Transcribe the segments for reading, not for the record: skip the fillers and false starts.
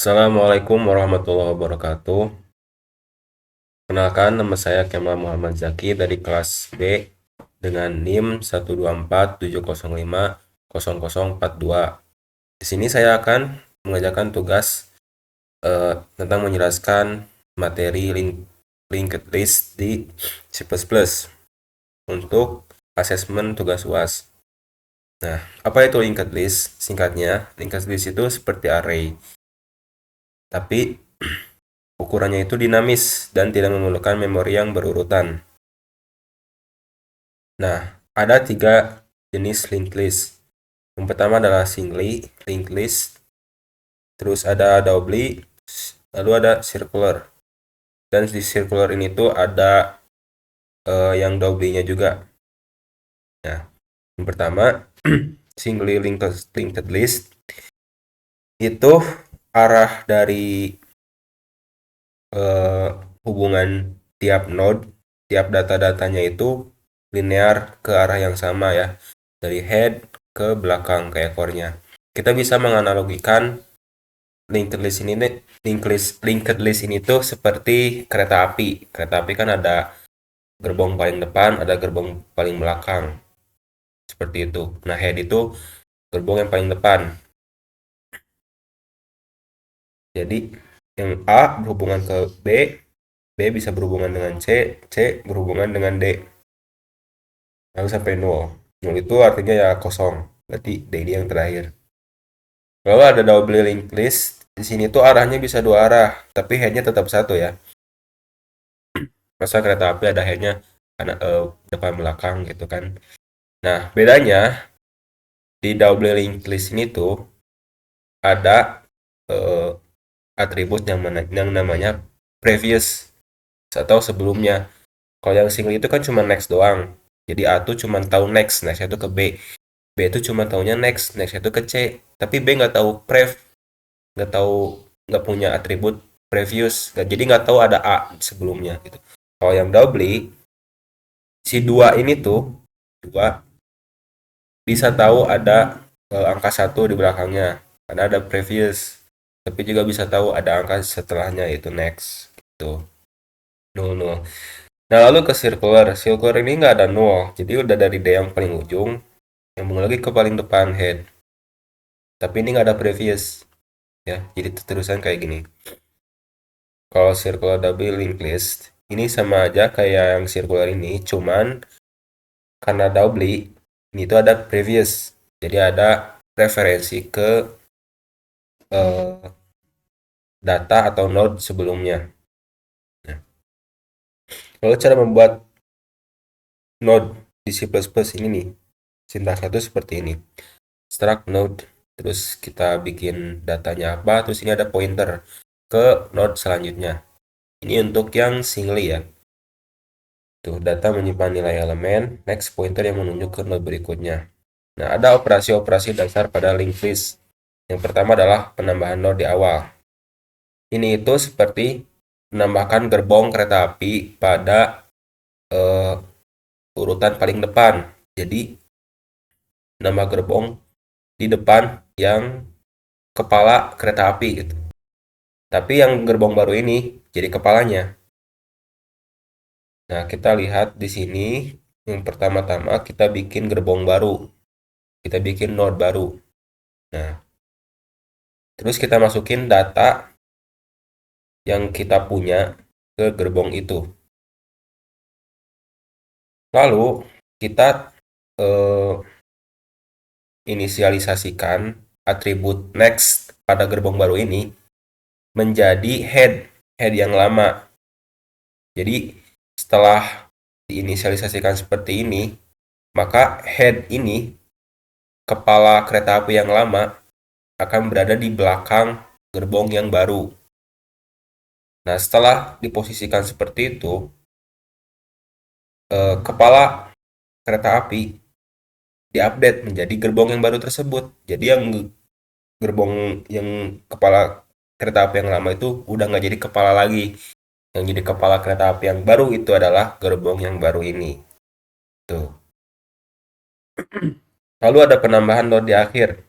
Assalamualaikum warahmatullahi wabarakatuh. Kenalkan, nama saya Kemal Muhammad Zaki dari kelas B dengan NIM 12470500042. Di sini saya akan mengerjakan tugas tentang menjelaskan materi linked list di C++ untuk asesmen tugas UAS. Nah, apa itu linked list? Singkatnya, linked list itu seperti array, tapi ukurannya itu dinamis dan tidak memerlukan memori yang berurutan. Nah, ada 3 jenis linked list. Yang pertama adalah singly linked list, terus ada doubly, lalu ada circular. Dan di circular ini tuh ada yang doubly-nya juga. Nah, yang pertama singly linked list itu arah dari hubungan tiap node, tiap data-datanya itu linear ke arah yang sama ya, dari head ke belakang ke ekornya. Kita bisa menganalogikan linked list ini tuh seperti kereta api. Kereta api kan ada gerbong paling depan, ada gerbong paling belakang. Seperti itu. Nah, head itu gerbong yang paling depan. Jadi yang A berhubungan ke B, B bisa berhubungan dengan C, C berhubungan dengan D. Lalu sampai 0. 0 itu artinya ya kosong. Berarti D ini yang terakhir. Lalu ada double linked list. Di sini tuh arahnya bisa dua arah, tapi headnya tetap satu ya. Masa kereta api ada headnya depan belakang gitu kan. Nah, bedanya di double linked list ini tuh ada eh, atribut yang namanya previous atau sebelumnya. Kalau yang single itu kan cuma next doang. Jadi A tuh cuma tahu next, next itu ke B. B itu cuma tahunya next, next itu ke C. Tapi B nggak tahu nggak tahu, nggak punya atribut previous. Jadi nggak tahu ada A sebelumnya gitu. Kalau yang doubly, si dua ini tuh dua bisa tahu ada angka satu di belakangnya karena ada previous, tapi juga bisa tahu ada angka setelahnya yaitu next gitu. Nol nol. Nah, lalu ke circular. Circular ini nggak ada nol, jadi udah dari D yang paling ujung nyambung lagi ke paling depan head, tapi ini nggak ada previous ya, jadi terusan kayak gini. Kalau circular double linked list ini sama aja kayak yang circular ini, cuman karena doubly ini tuh ada previous, jadi ada referensi ke eh, data atau node sebelumnya. Nah, lalu cara membuat node di C++ ini nih, sintaksnya tuh seperti ini. Struct node, terus kita bikin datanya apa, terus ini ada pointer ke node selanjutnya. Ini untuk yang singly ya. Tuh, data menyimpan nilai elemen, next pointer yang menunjuk ke node berikutnya. Nah, ada operasi-operasi dasar pada linked list. Yang pertama adalah penambahan node di awal. Ini itu seperti menambahkan gerbong kereta api pada eh, urutan paling depan. Jadi, nama gerbong di depan yang kepala kereta api gitu. Tapi yang gerbong baru ini jadi kepalanya. Nah, kita lihat di sini yang pertama-tama kita bikin gerbong baru. Kita bikin node baru. Nah, terus kita masukin data yang kita punya ke gerbong itu. Lalu kita eh, inisialisasikan atribut next pada gerbong baru ini menjadi head yang lama. Jadi setelah diinisialisasikan seperti ini, maka head ini, kepala kereta api yang lama, akan berada di belakang gerbong yang baru. Nah, setelah diposisikan seperti itu, kepala kereta api diupdate menjadi gerbong yang baru tersebut. Jadi yang gerbong yang kepala kereta api yang lama itu udah nggak jadi kepala lagi. Yang jadi kepala kereta api yang baru itu adalah gerbong yang baru ini. Tuh. Lalu ada penambahan node di akhir.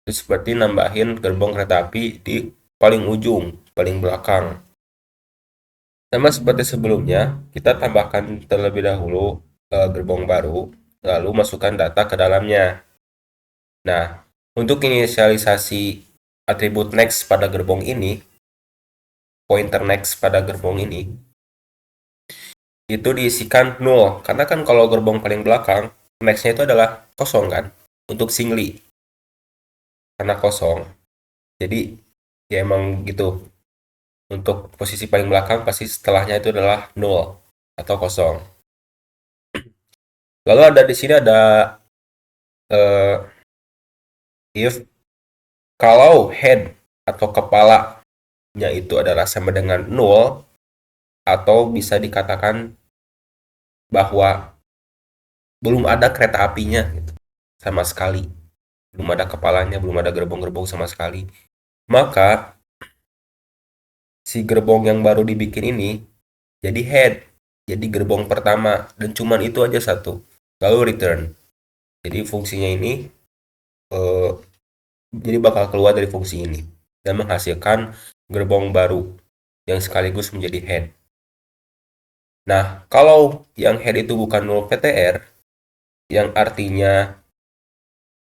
Itu seperti nambahin gerbong kereta api di paling ujung, paling belakang. Sama seperti sebelumnya, kita tambahkan terlebih dahulu gerbong baru, lalu masukkan data ke dalamnya. Nah, untuk inisialisasi atribut next pada gerbong ini, pointer next pada gerbong ini, itu diisikan 0. Karena kan kalau gerbong paling belakang, next-nya itu adalah kosong kan, untuk singly. Karena kosong. Jadi, ya emang gitu. Untuk posisi paling belakang, pasti setelahnya itu adalah 0 atau kosong. Lalu ada di sini ada eh, if kalau head atau kepalanya itu adalah sama dengan 0, atau bisa dikatakan bahwa belum ada kereta apinya gitu, sama sekali. Belum ada kepalanya, belum ada gerbong-gerbong sama sekali. Maka si gerbong yang baru dibikin ini jadi head, jadi gerbong pertama, dan cuman itu aja satu. Lalu return. Jadi fungsinya ini eh, jadi bakal keluar dari fungsi ini dan menghasilkan gerbong baru yang sekaligus menjadi head. Nah, kalau yang head itu bukan 0 PTR, yang artinya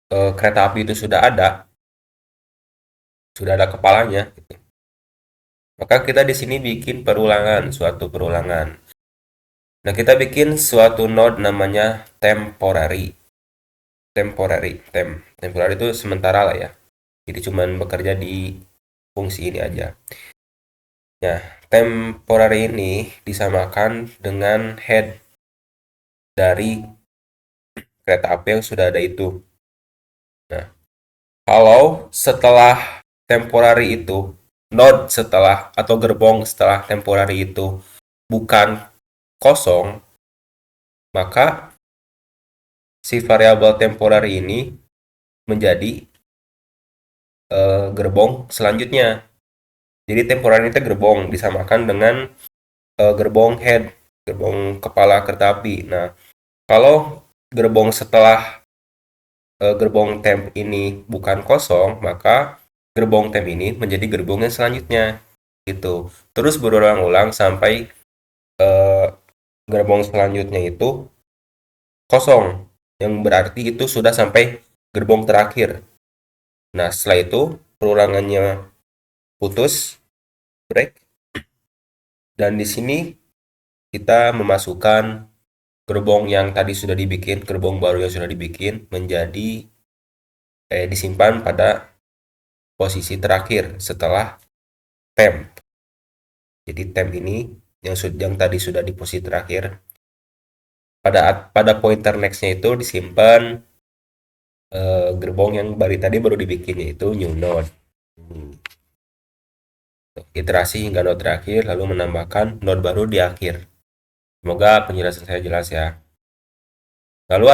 kereta api itu sudah ada kepalanya, gitu. Maka kita di sini bikin suatu perulangan. Nah, kita bikin suatu node namanya temporary. Temporary itu sementara lah ya. Jadi cuman bekerja di fungsi ini aja. Nah, temporary ini disamakan dengan head dari kereta api yang sudah ada itu. Nah, kalau setelah temporary itu, node setelah atau gerbong setelah temporary itu bukan kosong, maka si variabel temporary ini menjadi gerbong selanjutnya. Jadi temporary itu gerbong disamakan dengan gerbong head, gerbong kepala kereta api. Nah, kalau gerbong setelah gerbong temp ini bukan kosong, maka gerbong temp ini menjadi gerbong yang selanjutnya. Gitu. Terus berulang-ulang sampai eh, gerbong selanjutnya itu kosong, yang berarti itu sudah sampai gerbong terakhir. Nah, setelah itu perulangannya putus, break, dan di sini kita memasukkan gerbong yang tadi sudah dibikin, gerbong baru yang sudah dibikin menjadi disimpan pada posisi terakhir setelah temp. Jadi temp ini yang tadi sudah di posisi terakhir, pada pointer next-nya itu disimpan gerbong yang baru dibikin, yaitu new node. Iterasi hingga node terakhir, lalu menambahkan node baru di akhir. Semoga penjelasan saya jelas ya. Lalu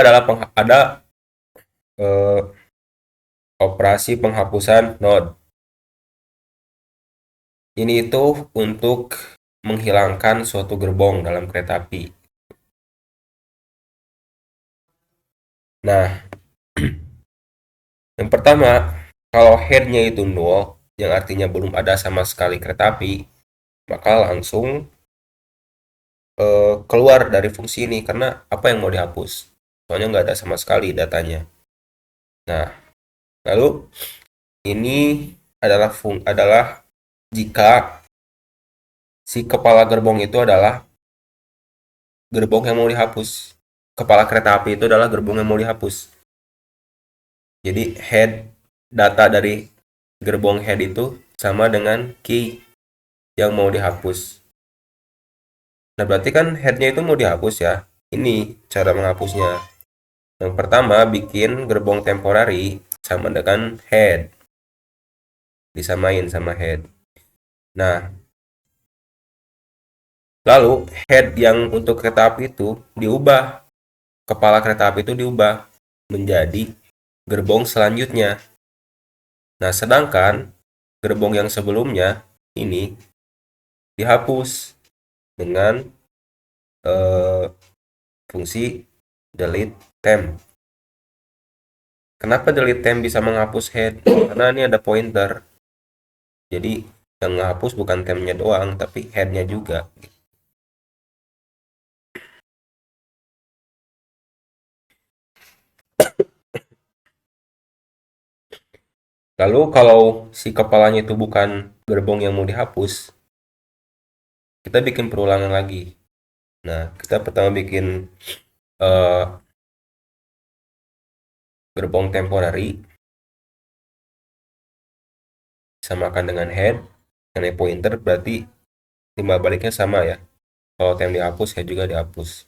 ada eh, operasi penghapusan node. Ini itu untuk menghilangkan suatu gerbong dalam kereta api. Nah, yang pertama, kalau head-nya itu 0, yang artinya belum ada sama sekali kereta api, maka langsung keluar dari fungsi ini, karena apa yang mau dihapus? Soalnya nggak ada sama sekali datanya. Nah, lalu ini adalah jika si kepala gerbong itu adalah gerbong yang mau dihapus. Kepala kereta api itu adalah gerbong yang mau dihapus. Jadi data dari gerbong head itu sama dengan key yang mau dihapus. Nah, berarti kan headnya itu mau dihapus ya. Ini cara menghapusnya. Yang pertama, bikin gerbong temporary sama dengan head. Disamain sama head. Nah, lalu head yang untuk kereta api itu diubah. Kepala kereta api itu diubah menjadi gerbong selanjutnya. Nah, sedangkan gerbong yang sebelumnya ini dihapus dengan fungsi delete temp. Kenapa delete temp bisa menghapus head? Karena ini ada pointer. Jadi Yang ngehapus bukan temnya doang, tapi headnya juga. Lalu kalau si kepalanya itu bukan gerbong yang mau dihapus, kita bikin perulangan lagi. Nah, kita pertama bikin eh, gerbong temporary, samakan dengan head, yang pointer berarti timbal baliknya sama ya. Kalau tem dihapus, head juga dihapus.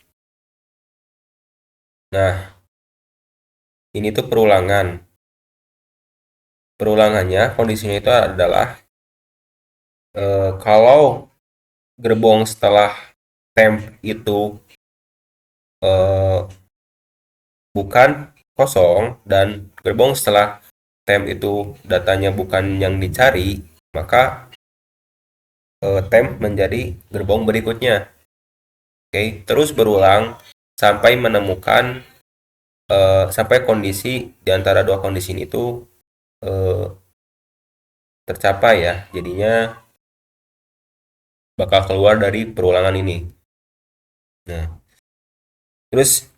Nah, ini tuh perulangan. Perulangannya, kondisinya itu adalah kalau gerbong setelah temp itu eh, bukan kosong dan gerbong setelah temp itu datanya bukan yang dicari, maka temp menjadi gerbong berikutnya. Oke, terus berulang sampai menemukan sampai kondisi di antara dua kondisi itu eh, tercapai ya. Jadinya bakal keluar dari perulangan ini. Nah, terus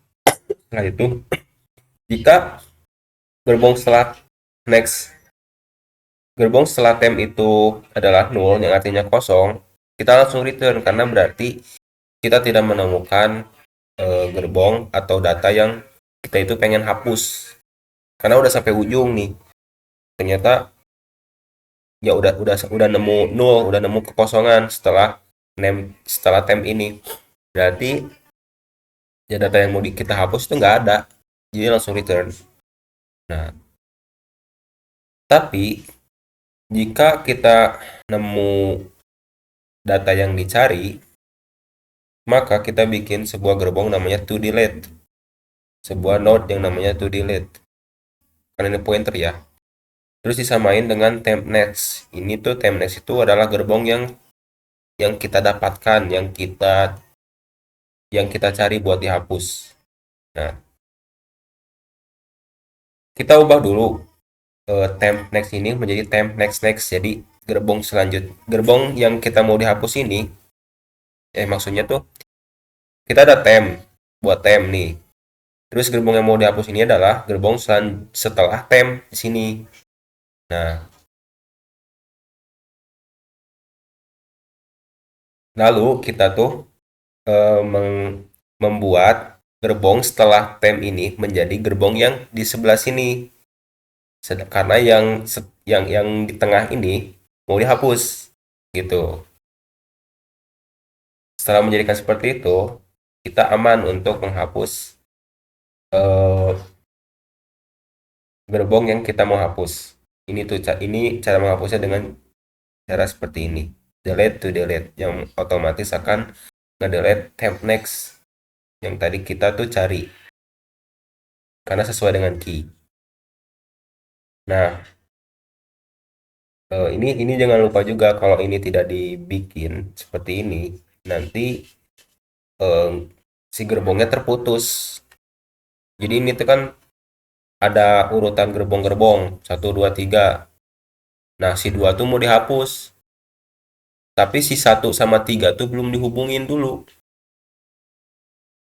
setelah itu jika gerbong setelah next gerbong setelah temp itu adalah null yang artinya kosong, kita langsung return karena berarti kita tidak menemukan gerbong atau data yang kita itu pengen hapus. Karena udah sampai ujung nih. Ternyata ya udah nemu null, udah nemu kekosongan setelah temp ini. Berarti ya data yang mau kita hapus itu nggak ada. Jadi langsung return. Nah, tapi jika kita nemu data yang dicari, maka kita bikin sebuah gerbong namanya toDelete. Sebuah node yang namanya toDelete. Karena ini pointer ya. Terus disamain dengan tempNext. Ini tuh tempNext itu adalah gerbong yang kita dapatkan, yang kita cari buat dihapus. Nah, kita ubah dulu temp next ini menjadi temp next next. Jadi gerbong yang kita mau dihapus ini, maksudnya tuh kita ada temp buat temp nih. Terus gerbong yang mau dihapus ini adalah gerbong setelah temp di sini. Nah, lalu kita tuh membuat gerbong setelah temp ini menjadi gerbong yang di sebelah sini. Karena yang di tengah ini mau dihapus gitu. Setelah menjadikan seperti itu, kita aman untuk menghapus eh, gerbong yang kita mau hapus. Ini cara menghapusnya dengan cara seperti ini. Delete to delete yang otomatis akan nge-delete temp next yang tadi kita tuh cari karena sesuai dengan key. Nah, ini jangan lupa juga kalau ini tidak dibikin seperti ini, nanti eh, si gerbongnya terputus. Jadi ini tuh kan ada urutan gerbong-gerbong 1, 2, 3. Nah, si 2 tuh mau dihapus. Tapi si 1 sama 3 tuh belum dihubungin dulu.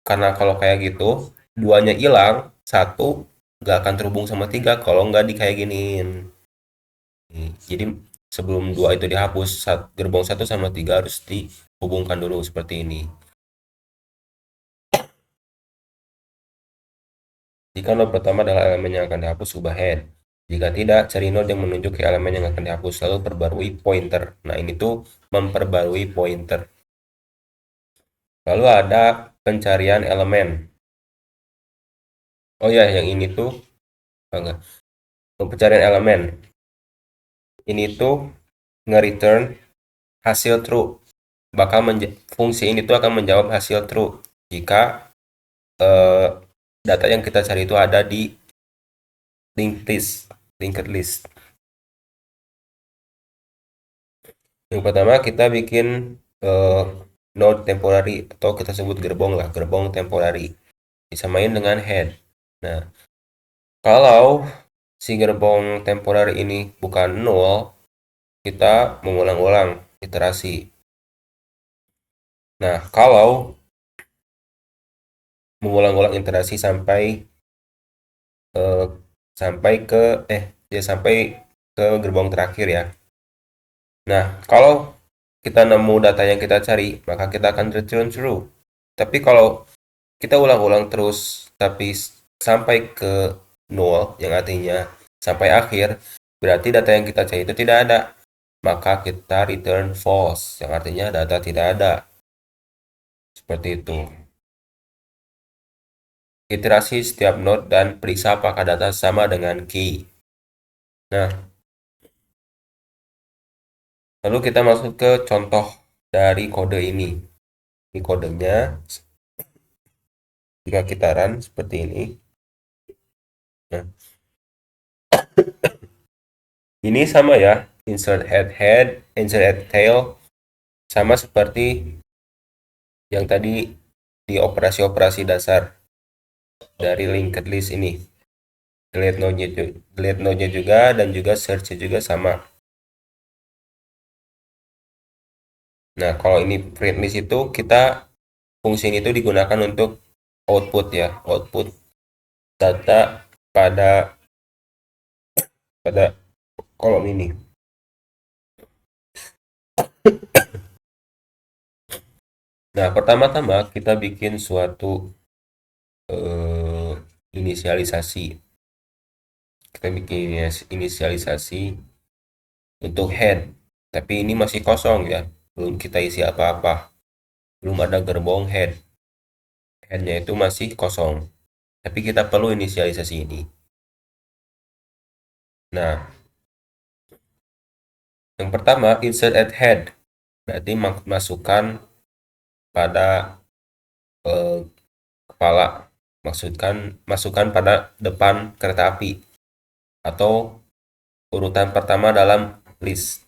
Karena kalau kayak gitu, duanya hilang, satu nggak akan terhubung sama 3 kalau nggak di kayak giniin. Jadi sebelum 2 itu dihapus, gerbong 1 sama 3 harus dihubungkan dulu seperti ini. Jika node pertama adalah elemen yang akan dihapus, ubah head. Jika tidak, cari node yang menunjuk ke elemen yang akan dihapus, lalu perbarui pointer. Nah, ini tuh memperbarui pointer. Lalu ada pencarian elemen. Oh ya, yang ini tuh enggak. Pencarian elemen. Ini tuh nge-return hasil true. Fungsi ini tuh akan menjawab hasil true jika eh, data yang kita cari itu ada di linked list. Yang pertama kita bikin eh, node temporary atau kita sebut gerbong lah, gerbong temporary. Disamain dengan head. Nah, kalau si gerbong temporary ini bukan null, kita mengulang-ulang iterasi. Nah, kalau mengulang-ulang iterasi eh, sampai ke sampai ke gerbong terakhir ya. Nah, kalau kita nemu data yang kita cari, maka kita akan return true. Tapi kalau kita ulang-ulang terus tapi sampai ke nol, yang artinya sampai akhir, berarti data yang kita cari itu tidak ada. Maka kita return false, yang artinya data tidak ada. Seperti itu. Iterasi setiap node dan periksa apakah data sama dengan key. Nah, lalu kita masuk ke contoh dari kode ini. Ini kodenya, jika kita run seperti ini. Nah, ini sama ya, insert head, insert head tail, sama seperti yang tadi di operasi-operasi dasar dari linked list ini. Delete node-nya juga, dan juga search-nya juga sama. Nah, kalau ini print list itu fungsi ini itu digunakan untuk output ya, output data pada pada kolom ini. Nah, pertama-tama kita bikin suatu inisialisasi. Kita bikin inisialisasi untuk head, tapi ini masih kosong ya, belum kita isi apa-apa, belum ada gerbong head. Headnya itu masih kosong, tapi kita perlu inisialisasi ini. Nah, yang pertama insert at head, berarti masukkan pada kepala, masukkan pada depan kereta api atau urutan pertama dalam list.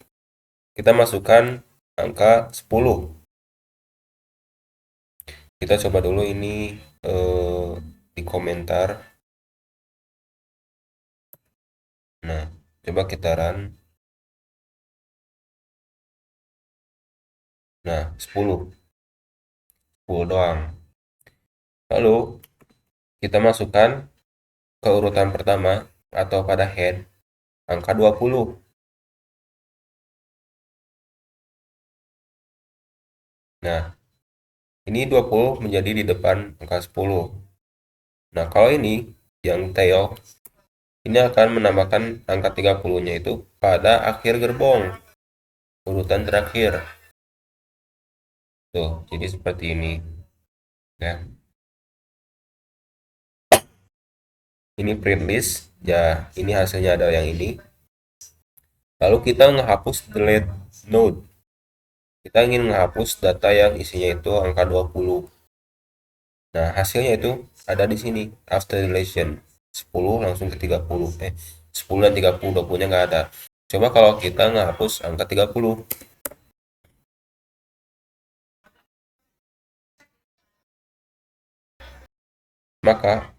Kita masukkan angka 10. Kita coba dulu ini di komentar. Nah, coba kita run. Nah, 10 doang. Lalu kita masukkan ke urutan pertama atau pada head angka 20. Nah, ini 20 menjadi di depan angka 10. Nah, kalau ini yang tail, ini akan menambahkan angka 30-nya itu pada akhir gerbong, urutan terakhir. Tuh, jadi seperti ini. Ya. Ini print list. Ya, ini hasilnya ada yang ini. Lalu kita menghapus delete node. Kita ingin menghapus data yang isinya itu angka 20. Nah, hasilnya itu ada di sini, after deletion. 10 langsung ke 30. 10 dan 30, 20-nya nggak ada. Coba kalau kita menghapus angka 30. Maka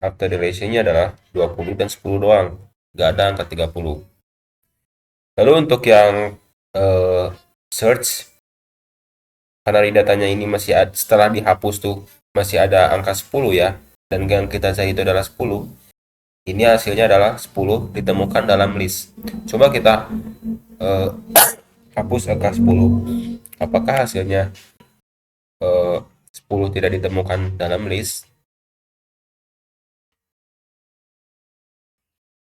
after deletion-nya adalah 20 dan 10 doang. Nggak ada angka 30. Lalu untuk yang search, karena di datanya ini masih ada, setelah dihapus tuh masih ada angka 10 ya, dan yang kita cari itu adalah 10. Ini hasilnya adalah 10 ditemukan dalam list. Coba kita eh, hapus angka 10. Apakah hasilnya 10 tidak ditemukan dalam list?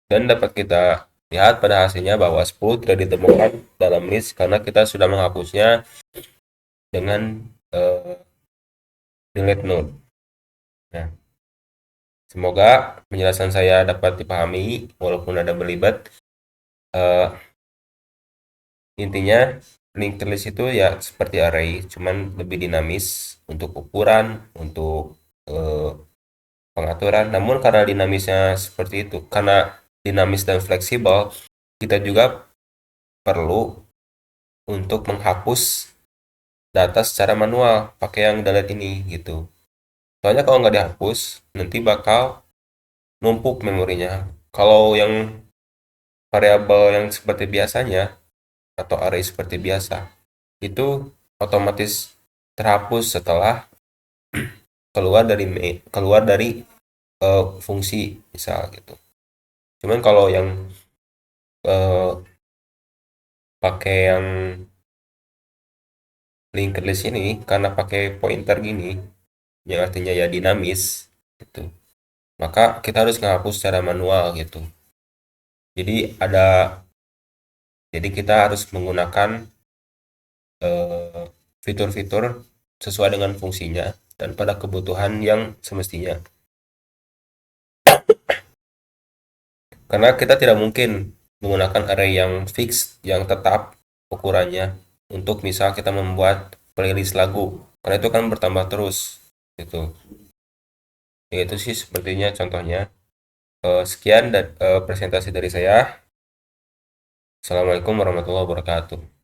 Dan dapat kita lihat pada hasilnya bahwa 10 tidak ditemukan dalam list karena kita sudah menghapusnya dengan delete node. Nah, semoga penjelasan saya dapat dipahami walaupun ada belibet. Intinya linked list itu ya seperti array, cuman lebih dinamis untuk ukuran, untuk pengaturan. Namun karena dinamisnya seperti itu, karena dinamis dan fleksibel, kita juga perlu untuk menghapus data secara manual pakai yang delete ini gitu. Soalnya kalau nggak dihapus, nanti bakal numpuk memorinya. Kalau yang variabel yang seperti biasanya, atau array seperti biasa, itu otomatis terhapus setelah keluar dari fungsi misal gitu. Cuman kalau yang eh, pakai yang linked list ini karena pakai pointer gini yang artinya ya dinamis gitu. Maka kita harus menghapus secara manual gitu. Jadi ada jadi kita harus menggunakan fitur-fitur sesuai dengan fungsinya dan pada kebutuhan yang semestinya. Karena kita tidak mungkin menggunakan array yang fix, yang tetap ukurannya untuk misal kita membuat playlist lagu. Karena itu kan bertambah terus gitu. Ya itu sih sepertinya contohnya. Sekian dan presentasi dari saya. Assalamualaikum warahmatullahi wabarakatuh.